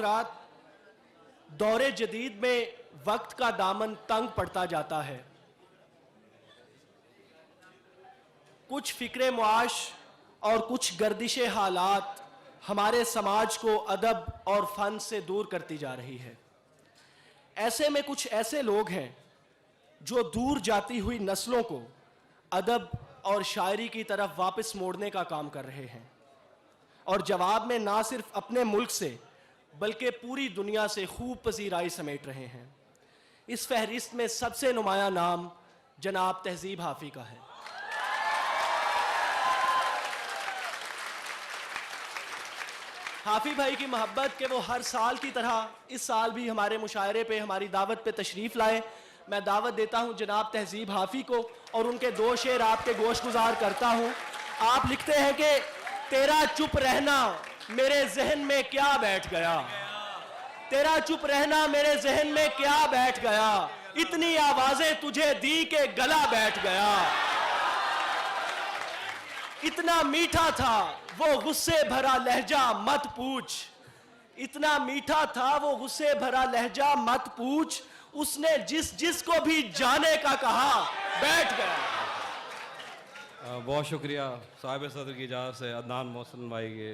हजरात, दौरे जदीद में वक्त का दामन तंग पड़ता जाता है। कुछ फिक्रे मुआश और कुछ गर्दिशे हालात हमारे समाज को अदब और फन से दूर करती जा रही है। ऐसे में कुछ ऐसे लोग हैं जो दूर जाती हुई नस्लों को अदब और शायरी की तरफ वापस मोड़ने का काम कर रहे हैं और जवाब में ना सिर्फ अपने मुल्क से बल्कि पूरी दुनिया से खूब पजीराई समेट रहे हैं। इस फहरिस्त में सबसे नुमाया नाम जनाब तहजीब हाफी का है। हाफी भाई की मोहब्बत के वो हर साल की तरह इस साल भी हमारे मुशायरे पे, हमारी दावत पे तशरीफ़ लाए। मैं दावत देता हूं जनाब तहजीब हाफी को और उनके दो शेर आपके गोश गुजार करता हूं। आप लिखते हैं कि तेरा चुप रहना मेरे जहन में क्या बैठ गया, तेरा चुप रहना मेरे जहन में क्या बैठ गया, इतनी आवाजें तुझे दी के गला बैठ गया। इतना मीठा था वो गुस्से भरा लहजा मत पूछ, इतना मीठा था वो गुस्से भरा लहजा मत पूछ, उसने जिस जिस को भी जाने का कहा बैठ गया। बहुत शुक्रिया साहिब सदर की इजाज़त से अदनान मोहसिन भाई के।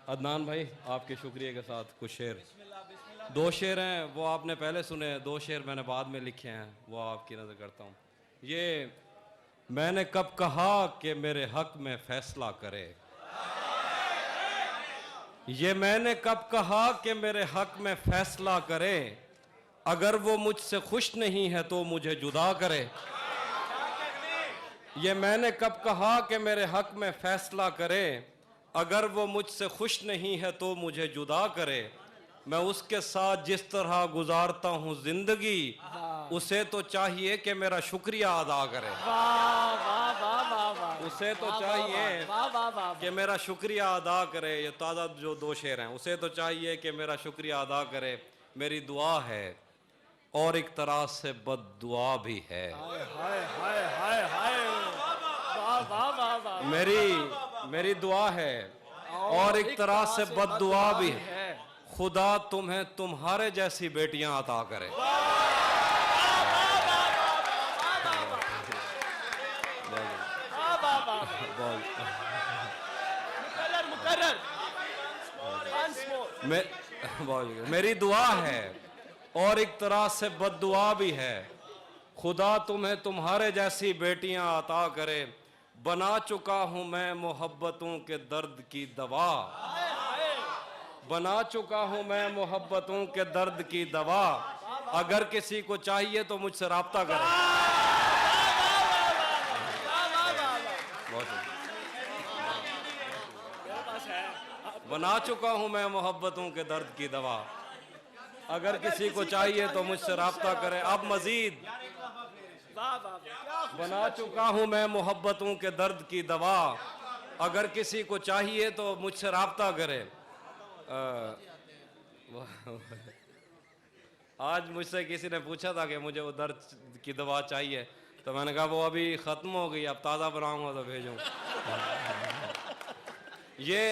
अदनान भाई आपके शुक्रिया के साथ कुछ शेर, दो शेर हैं वो आपने पहले सुने, दो शेर मैंने बाद में लिखे हैं, वो आपकी नज़र करता हूँ। ये मैंने कब कहा कि मेरे हक में फैसला करे, ये मैंने कब कहा कि मेरे हक में फैसला करे, अगर वो मुझसे खुश नहीं है तो मुझे जुदा करे। ये मैंने कब कहा कि मेरे हक में फैसला करे, अगर वो मुझसे खुश नहीं है तो मुझे जुदा करे। मैं उसके साथ जिस तरह गुजारता हूँ जिंदगी, उसे तो चाहिए कि मेरा शुक्रिया अदा करे। उसे तो चाहिए कि मेरा शुक्रिया अदा करे। ये ताज़ा जो दो शेर हैं, उसे तो चाहिए कि मेरा शुक्रिया अदा करे। मेरी दुआ है और एक तरह से बद दुआ भी है। मेरी दुआ है और एक तरह से बद दुआ भी है। खुदा तुम्हें तुम्हारे जैसी बेटियां अता करे। मेरी दुआ है और एक तरह से बद दुआ भी है। खुदा तुम्हें तुम्हारे जैसी बेटियां अता करे। बना चुका हूं मैं मोहब्बतों के दर्द की दवा, बना चुका हूं मैं मोहब्बतों के दर्द की दवा, अगर किसी को चाहिए तो मुझसे राब्ता करें। बना चुका हूं मैं मोहब्बतों के दर्द की दवा, अगर किसी को चाहिए तो मुझसे राब्ता करें। अब मजीद बना चुका हूं मैं मोहब्बतों के दर्द की दवा, अगर किसी को चाहिए तो मुझसे राब्ता करे। आज मुझसे किसी ने पूछा था कि मुझे वो दर्द की दवा चाहिए, तो मैंने कहा वो अभी ख़त्म हो गई, अब ताज़ा बनाऊंगा तो भेजूँ। ये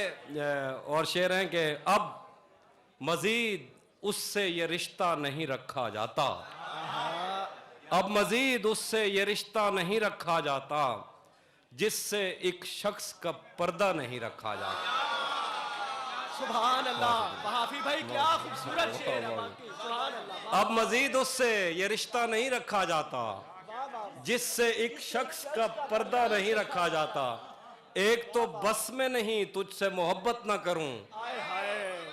और शेर हैं कि अब मज़ीद उससे ये रिश्ता नहीं रखा जाता, अब मज़ीद उससे ये रिश्ता नहीं रखा जाता, जिससे एक शख्स का पर्दा नहीं रखा जाता। सुभान अल्लाह, हाफी भाई क्या खूबसूरत शेर है वाकई, सुभान अल्लाह। अब मजीद उससे ये रिश्ता नहीं रखा जाता, जिससे एक शख्स का पर्दा नहीं रखा जाता। एक तो बस में नहीं तुझसे मोहब्बत ना करूं,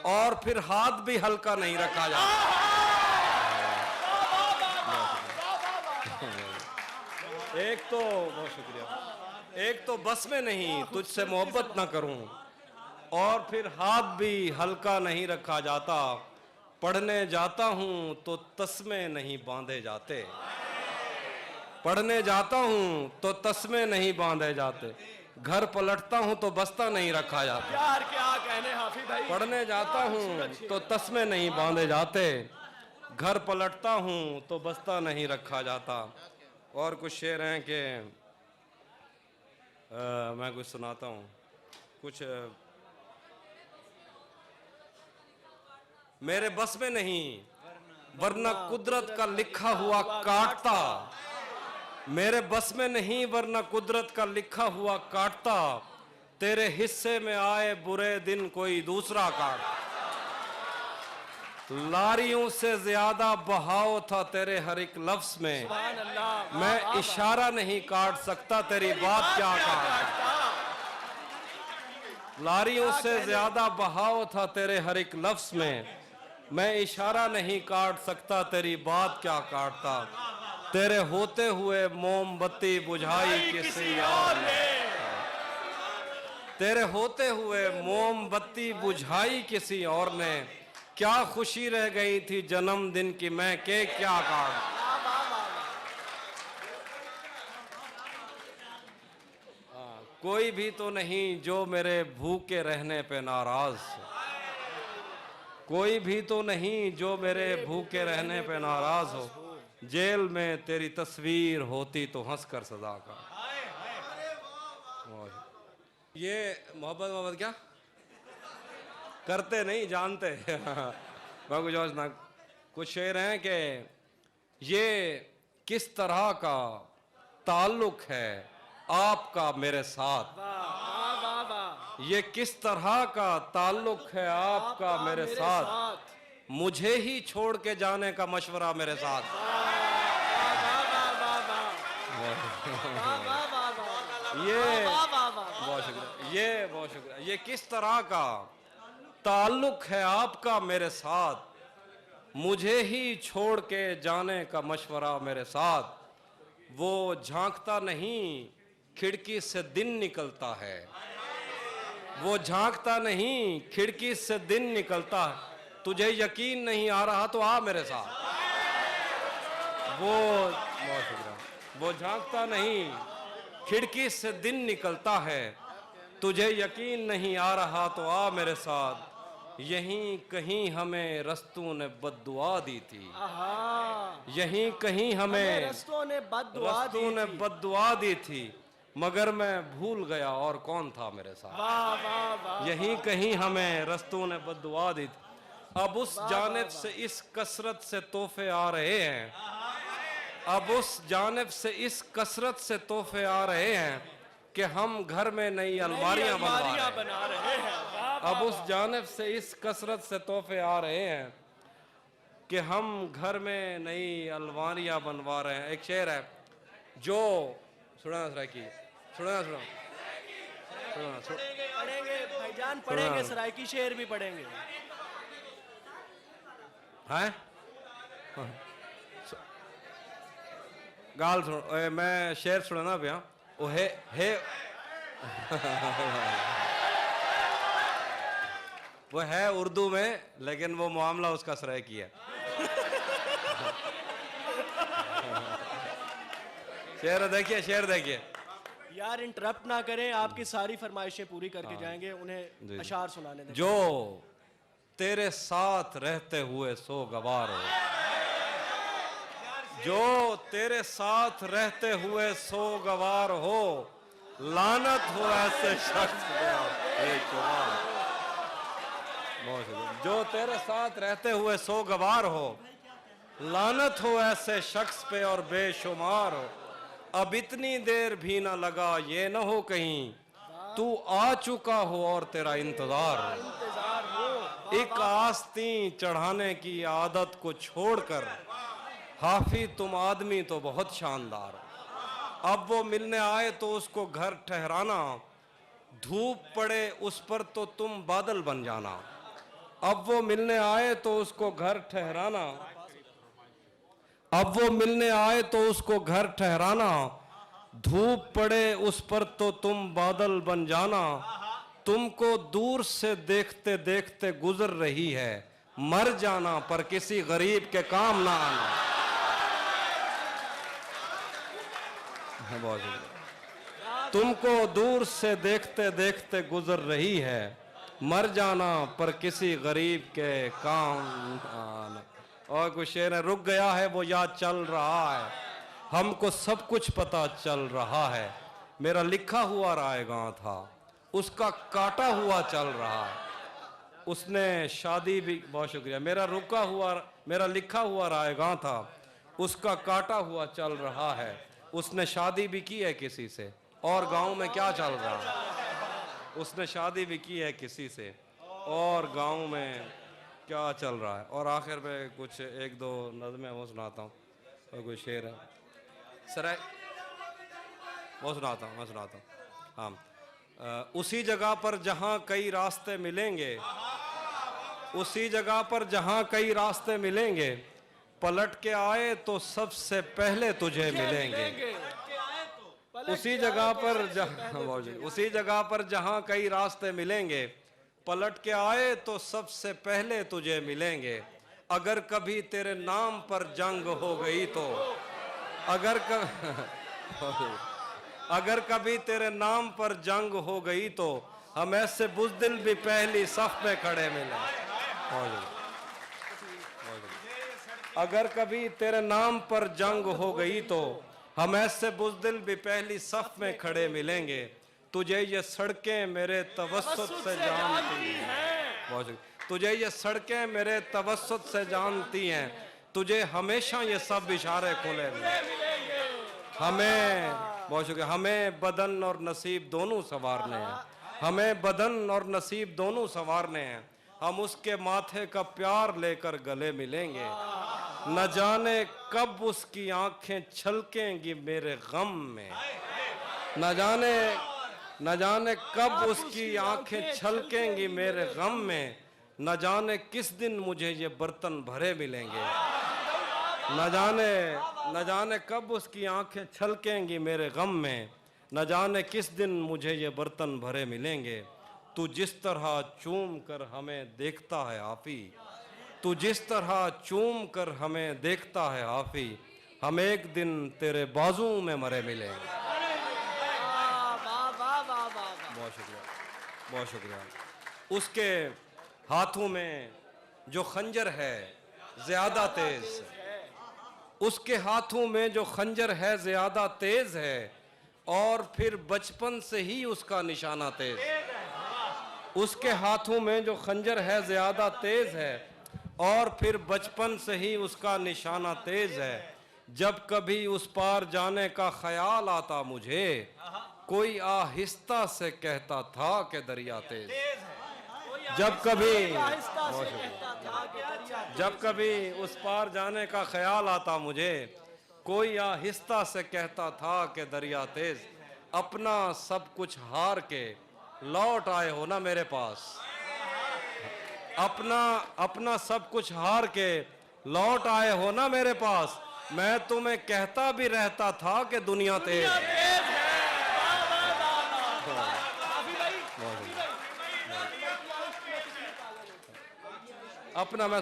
और फिर हाथ भी हल्का नहीं रखा जाता। एक तो बहुत शुक्रिया, एक तो बस में नहीं तुझसे मोहब्बत ना करूं, और फिर हाथ भी हल्का नहीं रखा जाता। पढ़ने जाता हूं तो तस्मे नहीं बांधे जाते, पढ़ने जाता हूं तो तस्मे नहीं बांधे जाते। घर पलटता हूं तो बस्ता नहीं रखा जाता। यार क्या कहने हाफी भाई, पढ़ने जाता हूं तो तस्मे नहीं बांधे जाते, घर पलटता हूं तो बस्ता नहीं रखा जाता। और कुछ शेर हैं कि मैं कुछ सुनाता हूं। कुछ मेरे बस में नहीं, वरना कुदरत का लिखा हुआ काटता। मेरे बस में नहीं, वरना कुदरत का लिखा हुआ काटता। तेरे हिस्से में आए बुरे दिन कोई दूसरा काट। लारियों से ज्यादा बहाव था तेरे हर एक लफ्ज में। सुभान अल्लाह। मैं इशारा नहीं काट सकता, तेरी बात क्या काटता। लारियों से ज्यादा बहाव था तेरे हर एक लफ्ज में। मैं इशारा नहीं काट सकता, तेरी बात क्या काटता। तेरे होते हुए मोमबत्ती बुझाई किसी और ने। तेरे होते हुए मोमबत्ती बुझाई किसी और ने। क्या खुशी रह गई थी जन्मदिन की, मैं केक क्या काट। कोई भी तो नहीं जो मेरे भूखे रहने पे नाराज। कोई भी तो नहीं जो मेरे भूखे रहने पे नाराज हो। जेल में तेरी तस्वीर होती तो हंसकर सदा का। ये मोहब्बत क्या करते नहीं जानते। मैं कुछ और ना, कुछ शेर हैं कि ये किस तरह का ताल्लुक है आपका मेरे साथ। वाह वाह वाह। ये किस तरह का ताल्लुक है आपका मेरे साथ। मुझे ही छोड़ के जाने का मशवरा मेरे साथ। ये बहुत शुक्रिया, ये बहुत शुक्रिया। ये किस तरह का ताल्लुक है आपका मेरे साथ। मुझे ही छोड़ के जाने का मशवरा मेरे साथ। वो झांकता नहीं, खिड़की से दिन निकलता है। वो झांकता नहीं, खिड़की से दिन निकलता है। तुझे यकीन नहीं आ रहा तो आ मेरे साथ। वो बहुत शुक्रिया। वो झांकता नहीं, खिड़की से दिन निकलता है। तुझे यकीन नहीं आ रहा तो आ मेरे साथ। यहीं कहीं हमें रस्तों ने बद्दुआ दी थी। यहीं कहीं हमें रस्तों ने बद्दुआ दी थी। मगर मैं भूल गया और कौन था मेरे साथ। वाह वाह वाह। यहीं कहीं हमें रस्तों ने बद्दुआ दी थी। अब उस जानिब से इस कसरत से तोहफे आ रहे हैं। अब उस जानिब से इस कसरत से तोहफे आ रहे हैं कि हम घर में नई अलमारियां बना रहे हैं। अब उस जानिब से इस कसरत से तोहफे आ रहे हैं कि हम घर में नई अलमारियां बनवा रहे हैं। एक शेर है जो सुना सराकी, सुना पढ़ेंगे भाईजान, पढ़ेंगे सराइकी शेर भी पढ़ेंगे। हैं गाल सुन। मैं शेर सुना पिया। ओ हे वो है उर्दू में, लेकिन वो मामला उसका सराइकी है। शेर देखिए, शेर देखिए। यार इंटरप्ट ना करें, आपकी सारी फरमाइशें पूरी करके जाएंगे। उन्हें अशार सुनाने दें। जो तेरे साथ रहते हुए सो गवार हो। जो तेरे साथ रहते हुए सो गवार हो। लानत हो ऐसे शख्स पे। जो तेरे साथ रहते हुए सो गवार हो। लानत हो ऐसे शख्स पे और बेशुमार हो। अब इतनी देर भी ना लगा ये न हो कहीं तू आ चुका हो और तेरा इंतजार हो। एक आस्तीं चढ़ाने की आदत को छोड़कर हाफिज तुम आदमी तो बहुत शानदार हो। अब वो मिलने आए तो उसको घर ठहराना। धूप पड़े उस पर तो तुम बादल बन जाना। अब वो मिलने आए तो उसको घर ठहराना। अब वो मिलने आए तो उसको घर ठहराना। धूप पड़े उस पर तो तुम बादल बन जाना। तुमको दूर से देखते देखते गुजर रही है। मर जाना पर किसी गरीब के काम ना आना। तुमको दूर से देखते देखते गुजर रही है। मर जाना पर किसी गरीब के काम आना। और कुछ शेर है, रुक गया है वो याद चल रहा है। हमको सब कुछ पता चल रहा है। मेरा लिखा हुआ रायगां था उसका काटा हुआ चल रहा है। उसने शादी भी, बहुत शुक्रिया, मेरा लिखा हुआ रायगां था, उसका काटा हुआ चल रहा है। उसने शादी भी की है किसी से, और गांव में क्या चल रहा है? उसने शादी भी की है किसी से, और गांव में क्या चल रहा है? और आखिर में कुछ एक दो नज़में वो सुनाता हूँ, और कोई शेर है सराय, वो सुनाता हूँ, मैं सुनाता हूँ। हाँ, उसी जगह पर जहाँ कई रास्ते मिलेंगे, उसी जगह पर जहाँ कई रास्ते मिलेंगे, पलट के आए तो सबसे पहले तुझे मिलेंगे। उसी जगह पर उसी जगह पर जहाँ कई रास्ते मिलेंगे, पलट के आए तो सबसे पहले तुझे मिलेंगे। अगर कभी तेरे नाम पर जंग हो गई तो, अगर कभी तेरे नाम पर जंग हो गई तो हम ऐसे बुज़दिल भी पहली सफ में खड़े मिले। अगर कभी तेरे नाम पर जंग हो गई तो हम ऐसे बुज़दिल भी पहली सफ में खड़े मिलेंगे। तुझे ये सड़कें मेरे तवस्सुत से जानती हैं, तुझे ये सड़कें मेरे तवस्सुत से जानती हैं, तुझे हमेशा ये सब इशारे खुले मिलेंगे। हमें, बहुत शुक्रिया, हमें बदन और नसीब दोनों संवारने हैं, हमें बदन और नसीब दोनों संवारने हैं। हम उसके माथे का प्यार लेकर गले मिलेंगे। न जाने कब उसकी आंखें छलकेंगी मेरे गम में, न जाने कब उसकी आंखें छलकेंगी मेरे गम में। न जाने किस दिन मुझे ये बर्तन भरे मिलेंगे, न जाने कब उसकी आंखें छलकेंगी मेरे गम में। न जाने किस दिन मुझे ये बर्तन भरे मिलेंगे। तू जिस तरह चूम कर हमें देखता है आफी, तू जिस तरह चूम कर हमें देखता है आफी, हम एक दिन तेरे बाजू में मरे मिलेंगे। बहुत शुक्रिया, बहुत शुक्रिया। उसके हाथों में जो खंजर है ज्यादा तेज, उसके हाथों में जो खंजर है ज्यादा तेज है, और फिर बचपन से ही उसका निशाना तेज। उसके हाथों में जो खंजर है ज्यादा तेज है, और फिर बचपन से ही उसका निशाना तेज है। जब कभी उस पार जाने का ख्याल आता मुझे, कोई आहिस्ता से कहता था कि दरिया तेज। जब कभी उस पार जाने का ख्याल आता मुझे, कोई आहिस्ता से कहता था कि दरिया तेज। अपना सब कुछ हार के लौट आए हो ना मेरे पास, अपना सब कुछ हार के लौट आए हो ना मेरे पास। मैं तुम्हें कहता भी रहता था कि दुनिया तेज है। अपना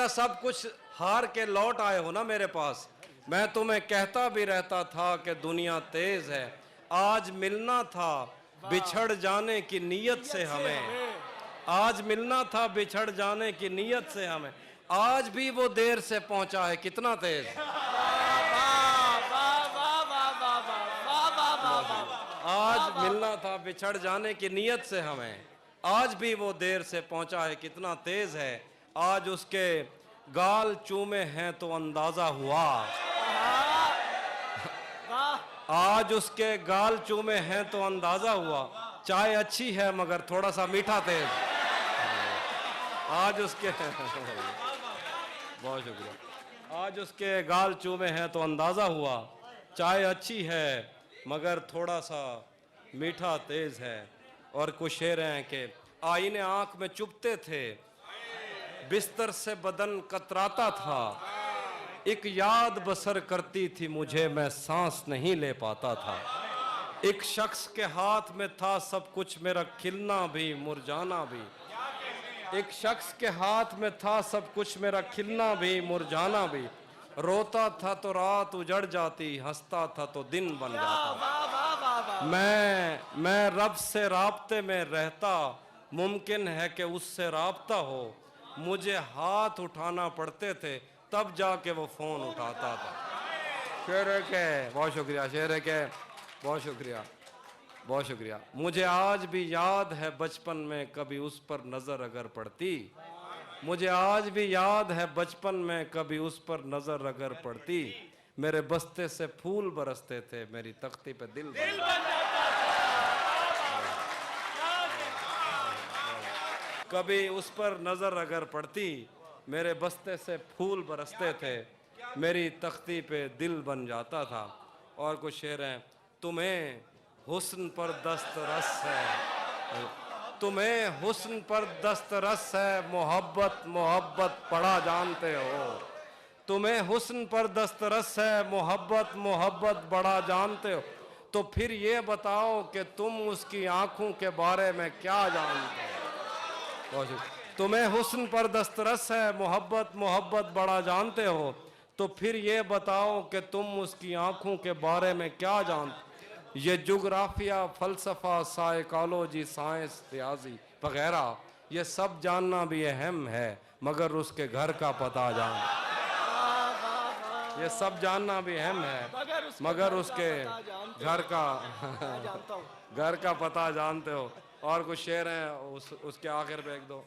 सब कुछ हार के लौट आए हो ना मेरे पास। मैं तुम्हें कहता भी रहता था कि दुनिया तेज है। आज मिलना था बिछड़ जाने की नीयत से हमें, आज मिलना था बिछड़ जाने की नीयत से हमें। आज भी वो देर से पहुंचा है, कितना तेज। आज मिलना था बिछड़ जाने की नीयत से हमें, आज भी वो देर से पहुंचा है, कितना तेज है। आज उसके गाल चूमे हैं तो अंदाजा हुआ, आज उसके गाल चूमे हैं तो अंदाजा हुआ। चाय अच्छी है मगर थोड़ा सा मीठा तेज। आज उसके बहुत शुक्रिया। आज उसके गाल चूमे हैं तो अंदाजा हुआ, चाय अच्छी है मगर थोड़ा सा मीठा तेज है। और कुछ शेर हैं कि आईने आंख में चुभते थे, बिस्तर से बदन कतराता था, एक याद बसर करती थी मुझे, मैं सांस नहीं ले पाता था। एक शख्स के हाथ में था सब कुछ, मेरा खिलना भी मुरझाना भी। एक शख्स के हाथ में था सब कुछ, मेरा खिलना भी मुरझाना भी। रोता था तो रात उजड़ जाती, हंसता था तो दिन बन जाता। मैं रब से राब्ते में रहता, मुमकिन है कि उससे राब्ता हो। मुझे हाथ उठाना पड़ते थे तब जाके वो फोन उठाता था। शेर के बहुत शुक्रिया, शेर के बहुत शुक्रिया, बहुत शुक्रिया। मुझे आज भी याद है बचपन में कभी उस पर नजर अगर पड़ती, मुझे आज भी याद है बचपन में कभी उस पर नजर अगर पड़ती, मेरे बस्ते से फूल बरसते थे, मेरी तख्ती पे दिल बन जाता। कभी उस पर नजर अगर पड़ती, मेरे बस्ते से फूल बरसते थे, मेरी तख्ती पे दिल बन जाता था। और कुछ शेर हैं। तुम्हें हुस्न पर दस्तरस है, तुम्हें हुस्न पर दस्तरस है, मोहब्बत मोहब्बत बड़ा जानते हो। तुम्हें हुस्न पर दस्तरस है, मोहब्बत मोहब्बत बड़ा जानते हो। तो फिर ये बताओ कि तुम उसकी आंखों के बारे में क्या जानते हो। तुम्हें हुस्न पर दस्तरस है, मोहब्बत मोहब्बत बड़ा जानते हो। तो फिर ये बताओ कि तुम उसकी आंखों के बारे में क्या जानते। ये जुग्राफिया, फलसफा, साइकोलॉजी, साइंस, रियाजी वगैरह, ये सब जानना भी अहम है, मगर उसके घर का पता जानना, ये सब जानना भी अहम है, मगर उसके घर का घर का पता जानते हो। और कुछ शेर हैं उसके आखिर पे एक दो।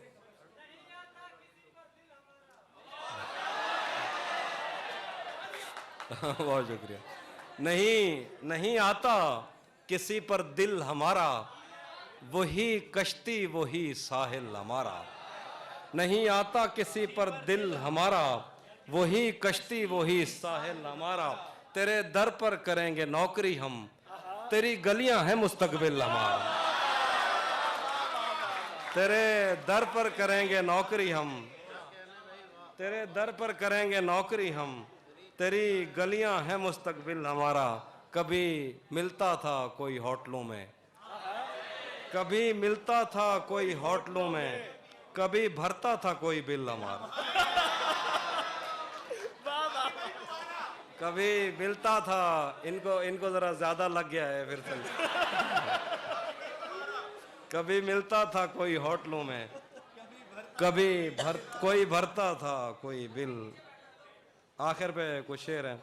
बहुत शुक्रिया। नहीं आता किसी पर दिल हमारा, वही कश्ती वही साहिल हमारा। नहीं आता किसी पर दिल हमारा, वही कश्ती वही साहिल हमारा। तेरे दर पर करेंगे नौकरी हम, तेरी गलियां हैं मुस्तकबिल हमारा। तेरे दर पर करेंगे नौकरी हम, तेरे दर पर करेंगे नौकरी हम, तेरी गलियां हैं मुस्तकबिल हमारा। कभी मिलता था कोई होटलों में, कभी मिलता था कोई होटलों में, कभी भरता था कोई बिल हमारा। कभी मिलता था, इनको जरा ज्यादा लग गया है फिर से। कभी मिलता था कोई होटलों में, कभी कोई भरता था कोई बिल। आखिर पे कुछ शेर है।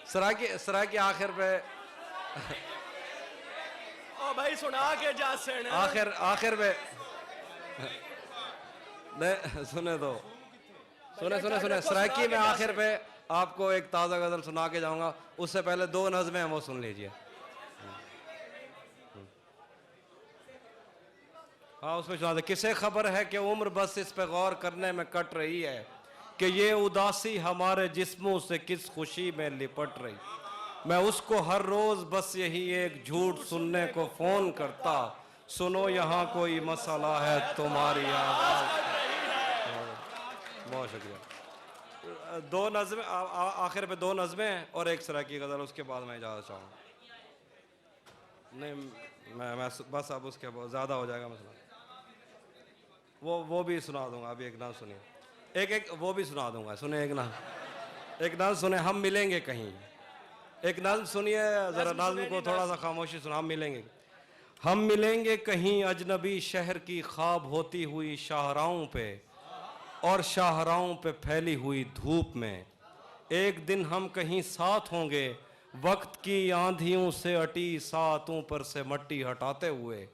सराय के आखिर पे ओ भाई सुना के जा सेण। आखिर पे नहीं सुने तो सुने सरायकी में आखिर पे आपको एक ताजा गजल सुना के जाऊंगा। उससे पहले दो नज़में हैं, वो सुन लीजिए। हाँ, उसमें सुना दे। किसे खबर है कि उम्र बस इस पे गौर करने में कट रही है कि ये उदासी हमारे जिस्मों से किस खुशी में लिपट रही। मैं उसको हर रोज बस यही एक झूठ सुनने को फोन करता, सुनो यहाँ कोई मसला है तुम्हारी आवाज। बहुत शुक्रिया। दो नज़में आखिर पे, दो नज़में और एक सराय की गजल, उसके बाद मैं इजाज़त चाहूँगा। नहीं मैं बस अब उसके बहुत ज़्यादा हो जाएगा मसला। वो भी सुना दूंगा। अभी एक नाम सुनिए, एक वो भी सुना दूंगा। सुने एक नाम सुने, हम मिलेंगे कहीं। एक नाम सुनिए जरा, नाज़्म को थोड़ा सा खामोशी सुना। हम मिलेंगे कहीं अजनबी शहर की ख्वाब होती हुई शाहराहों पे, और शाहराहों पे फैली हुई धूप में। एक दिन हम कहीं साथ होंगे, वक्त की आंधियों से अटी सातों पर से मट्टी हटाते हुए,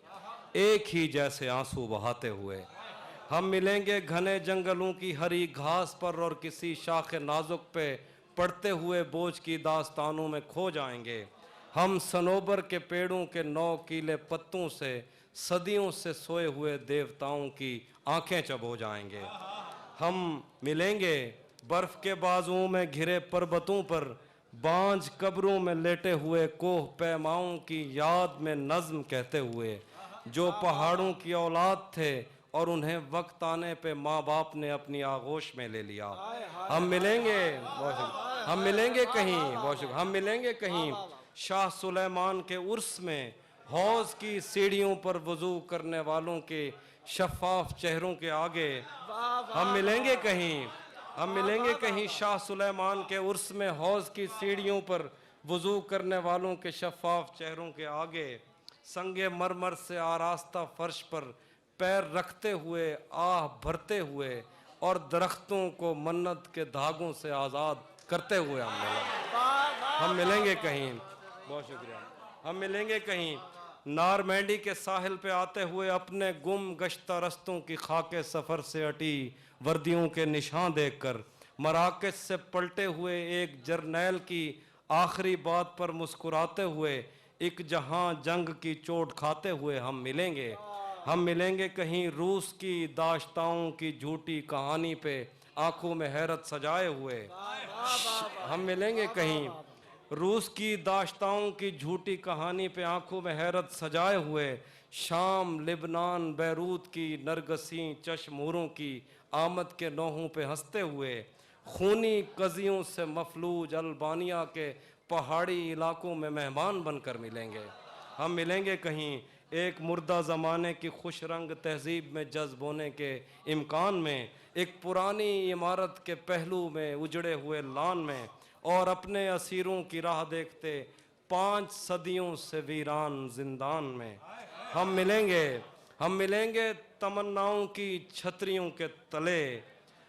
एक ही जैसे आंसू बहाते हुए। हम मिलेंगे घने जंगलों की हरी घास पर, और किसी शाख नाजुक पे पड़ते हुए बोझ की दास्तानों में खो जाएंगे। हम सनोबर के पेड़ों के 9 कीले पत्तों से सदियों से सोए हुए देवताओं की आंखें चबो जाएंगे। हम मिलेंगे बर्फ के बाजुओं में घिरे पर्वतों पर, बांझ कब्रों में लेटे हुए कोह पैमाओं की याद में नज्म कहते हुए, जो पहाड़ों की औलाद थे और उन्हें वक्त आने पे माँ बाप ने अपनी आगोश में ले लिया। हम मिलेंगे कहीं शाह सुलेमान के उर्स में, हौज की सीढ़ियों पर वजू करने वालों के शफाफ चेहरों के आगे। हम मिलेंगे कहीं शाह सुलेमान के उर्स में, हौज की सीढ़ियों पर वजू करने वालों के शफाफ चेहरों के आगे। संगे मरमर से आरास्ता फर्श पर पैर रखते हुए, आह भरते हुए, और दरख्तों को मन्नत के धागों से आज़ाद करते हुए हम मिलेंगे कहीं। बहुत शुक्रिया। हम मिलेंगे कहीं नारमैंडी के साहिल पे आते हुए अपने गुम गश्ता रस्तों की खाके सफ़र से अटी वर्दियों के निशान देखकर, मराकज से पलटे हुए एक जर्नैल की आखिरी बात पर मुस्कुराते हुए, एक जहां जंग की चोट खाते हुए हम मिलेंगे। हम मिलेंगे कहीं रूस की दाश्ताओं की झूठी कहानी पे आंखों में हैरत सजाए हुए। हम मिलेंगे कहीं रूस की दाश्ताओं की झूठी कहानी पे आंखों में हैरत सजाए हुए, शाम लिबनान बैरूत की नरगसी चश्मूरों की आमद के नौहों पे हंसते हुए, खूनी कजियों से मफलूज अल्बानिया के पहाड़ी इलाकों में मेहमान बनकर मिलेंगे। हम मिलेंगे कहीं एक मुर्दा ज़माने की खुश रंग तहजीब में जज्ब होने के इम्कान में, एक पुरानी इमारत के पहलू में उजड़े हुए लान में, और अपने असीरों की राह देखते 5 सदियों से वीरान जिंदान में। हम मिलेंगे तमन्नाओं की छतरियों के तले,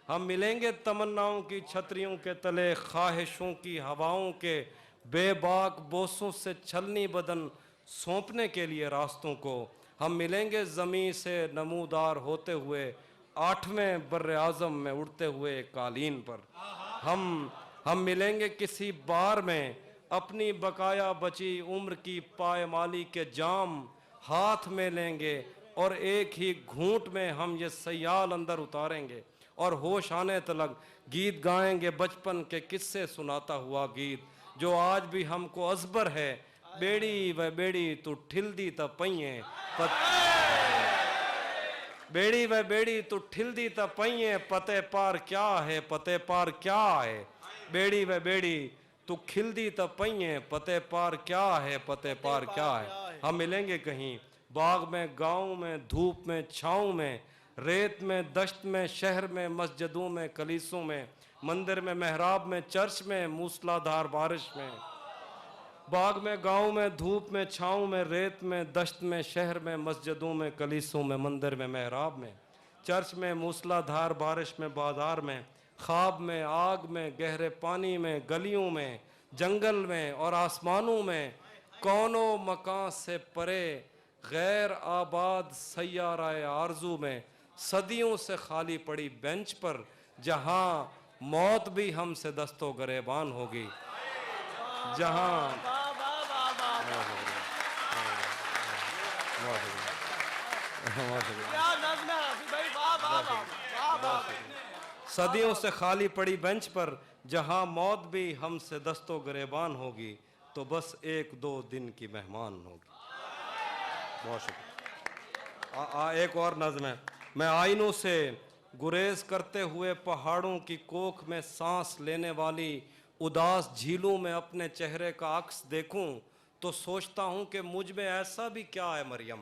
हम मिलेंगे तमन्नाओं की छतरियों के तले, ख्वाहिशों की हवाओं के बेबाक बोसों से छलनी बदन सौंपने के लिए रास्तों को। हम मिलेंगे ज़मीं से नमूदार होते हुए 8वें बर्रे आज़म में उड़ते हुए कालीन पर। हम मिलेंगे किसी बार में अपनी बकाया बची उम्र की पायमाली के जाम हाथ में लेंगे, और एक ही घूंट में हम ये सयाल अंदर उतारेंगे, और होश आने तलक गीत गाएंगे बचपन के किस्से सुनाता हुआ गीत, जो आज भी हमको अजबर है। बेड़ी व बेड़ी तू ठिलदी त पइए बेड़ी व बेड़ी तू ठिलदी त पइए, पते पार क्या है, पते पार क्या है। बेड़ी व बेड़ी तू खिलदी त पइए, पते पार क्या है, पते पार क्या है। हम मिलेंगे कहीं बाग में गांव में धूप में छाँव में, रेत में दश्त में शहर में मस्जिदों में कलीसों में, मंदिर में मेहराब में चर्च में मूसलाधार बारिश में। बाग में गांव में धूप में छाँव में, रेत में दश्त में शहर में मस्जिदों में कलीसों में, मंदिर में मेहराब में चर्च में मूसलाधार बारिश में, बाजार में ख्वाब में, आग में, गहरे पानी में, गलियों में, जंगल में और आसमानों में, कौनो मकान से परे गैर आबाद सैयाराए आरजू में, सदियों से खाली पड़ी बेंच पर, जहां मौत भी हमसे दस्तो गरेबान होगी, जहां सदियों से खाली पड़ी बेंच पर, जहां मौत भी हमसे दस्तो गरेबान होगी, तो बस 1-2 दिन की मेहमान होगी। बहुत शुक्रिया। एक और नज़्म है। मैं आइनों से गुरेज करते हुए पहाड़ों की कोख में सांस लेने वाली उदास झीलों में अपने चेहरे का अक्स देखूं, तो सोचता हूं कि मुझ में ऐसा भी क्या है मरियम।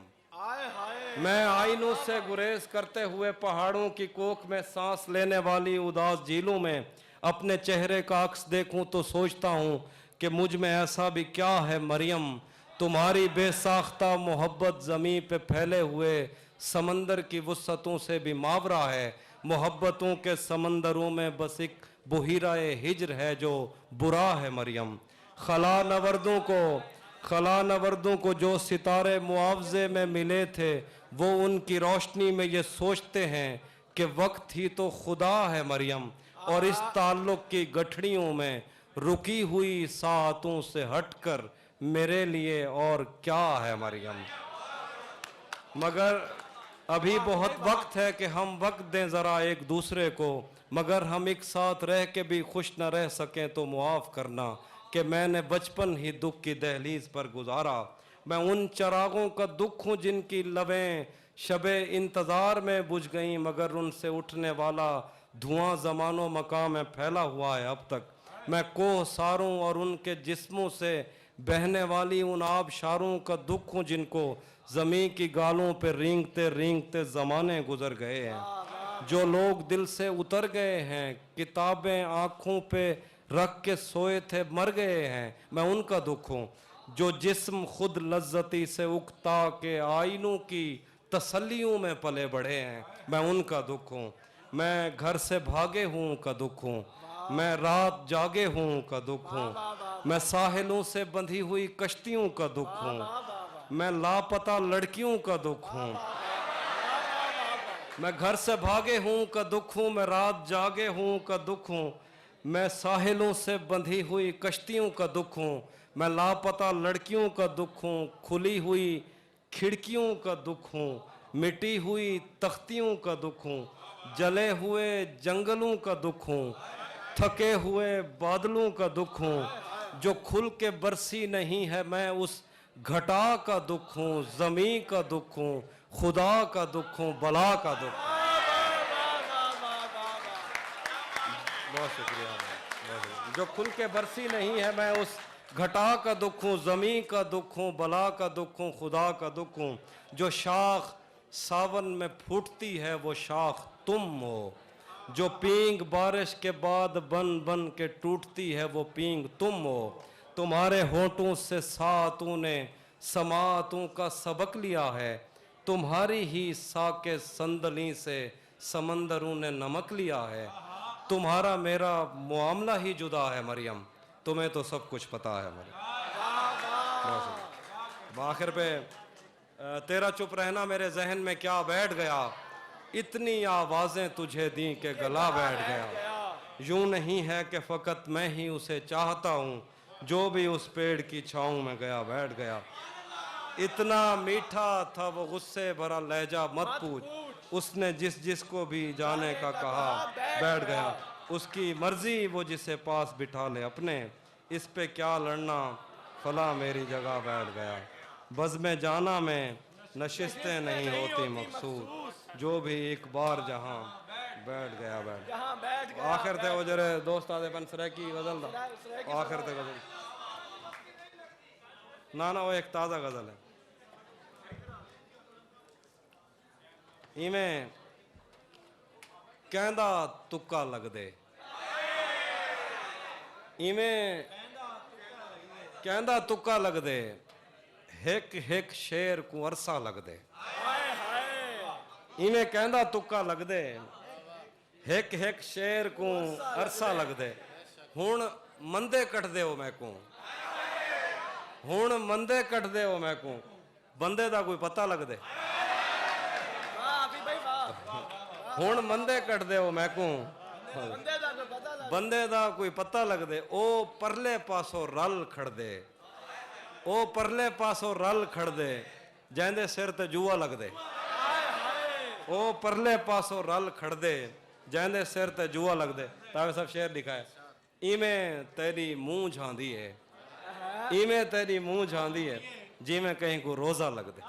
मैं आइनों से गुरेज करते हुए पहाड़ों की कोख में सांस लेने वाली उदास झीलों में अपने चेहरे का अक्स देखूं, तो सोचता हूं कि मुझ में ऐसा भी क्या है मरियम। तुम्हारी बेसाख्ता मोहब्बत ज़मीं पे फैले हुए समंदर की वुसअतों से भी मावरा है। मोहब्बतों के समंदरों में बस एक बुहिराए हिज्र है जो बुरा है मरियम। खला नवरदों को जो सितारे मुआवजे में मिले थे, वो उनकी रोशनी में ये सोचते हैं कि वक्त ही तो खुदा है मरियम। और इस ताल्लुक़ की गठड़ियों में रुकी हुई सातों से हटकर मेरे लिए और क्या है मरियम। मगर अभी बहुत वक्त है कि हम वक्त दें ज़रा एक दूसरे को, मगर हम एक साथ रह के भी खुश न रह सकें तो मुआफ़ करना कि मैंने बचपन ही दुख की दहलीज पर गुजारा। मैं उन चरागों का दुख हूँ जिनकी लबें शबे इंतज़ार में बुझ गईं, मगर उनसे उठने वाला धुआं ज़मानो मकाम में फैला हुआ है अब तक। मैं कोह सारों और उनके जिस्मों से बहने वाली उन आबशारों का दुख हूँ जिनको ज़मीं की गालों पे रेंगते रेंगते ज़माने गुजर गए हैं। जो लोग दिल से उतर गए हैं, किताबें आँखों पे रख के सोए थे मर गए हैं, मैं उनका दुख हूँ। जो जिस्म खुद लज्जती से उकता के आइनों की तसल्लियों में पले बढ़े हैं, मैं उनका दुख हूँ। मैं घर से भागे हूँ का दुख हूँ, मैं रात जागे हूँ का दुख हूँ। मैं साहिलों से बंधी हुई कश्तियों का दुख हूँ, मैं लापता लड़कियों का दुख हूँ, मैं घर से भागे हूँ का दुख हूँ, मैं रात जागे हूँ का दुख हूँ, मैं साहिलों से बंधी हुई कश्तियों का दुख हूँ, मैं लापता लड़कियों का दुख हूँ, खुली हुई खिड़कियों का दुख हूँ, मिटी हुई तख्तियों का दुख हूँ, जले हुए जंगलों का दुख हूँ, थके हुए बादलों का दुख हूँ, जो खुल के बरसी नहीं है मैं उस घटा का दुख हूँ, जमी का दुख हूँ, खुदा का दुख हूँ, बला का दुख हूँ। बहुत शुक्रिया, बहुत शुक्रिया। जो खुल के बरसी नहीं है मैं उस घटा का दुख हूँ, जमी का दुख हूँ, बला का दुख हूँ, खुदा का दुख हूँ। जो शाख सावन में फूटती है वो शाख तुम हो, जो पींग बारिश के बाद बन बन के टूटती है वो पींग तुम हो। तुम्हारे होठों से सातों ने समातों का सबक लिया है, तुम्हारी ही साके संदली से समंदरों ने नमक लिया है। तुम्हारा मेरा मामला ही जुदा है मरियम, तुम्हें तो सब कुछ पता है मरियम। आखिर पे तेरा चुप रहना मेरे जहन में क्या बैठ गया, इतनी आवाजें तुझे दी के गला बैठ गया। यूं नहीं है कि फकत मैं ही उसे चाहता हूँ, जो भी उस पेड़ की छाँव में गया बैठ गया। इतना मीठा था वो गुस्से भरा लहजा मत पूछ, उसने जिस जिसको भी जाने का कहा बैठ गया। उसकी मर्जी वो जिसे पास बिठा ले अपने, इस पे क्या लड़ना फला मेरी जगह बैठ गया। बज़ में जाना में नशिस्तें नहीं होती मकसूद, जो भी एक बार जहाँ बैठ गया बैठ गया। आखिर थे वो जरे दोस्त आदे बन सरे की गजल दा, आखिर थे गजल ना वो एक ताज़ा गजल है। इवें कहंदा तुक्का लग दे, इवें कहंदा तुक्का लग दे, हिक हिक शेर को अरसा लग दे। इवें कहंदा तुक्का लग दे, हिक हिक शेर को अरसा लग दे। हुण मंदे कट दे मैं को, हुण मंदे कट दे मैं को, बंदे दा कोई पता लग दे। हुण मंदे कट दे मैं को, बंदे दा कोई पता लग दे। ओ परले पासों रल खड़ दे, ओ परले पासों रल खड़ दे, जैंदे सिर ते जुआ लग दे। ओ परले पासों रल खड़ दे, जैंदे सिर ते जुआ लग दे। तावे सब शेर लिखा है। इमें तेरी मुंह झांदी है, इमें तेरी मुंह झांदी है, जिमें कहीं को रोजा लग दे।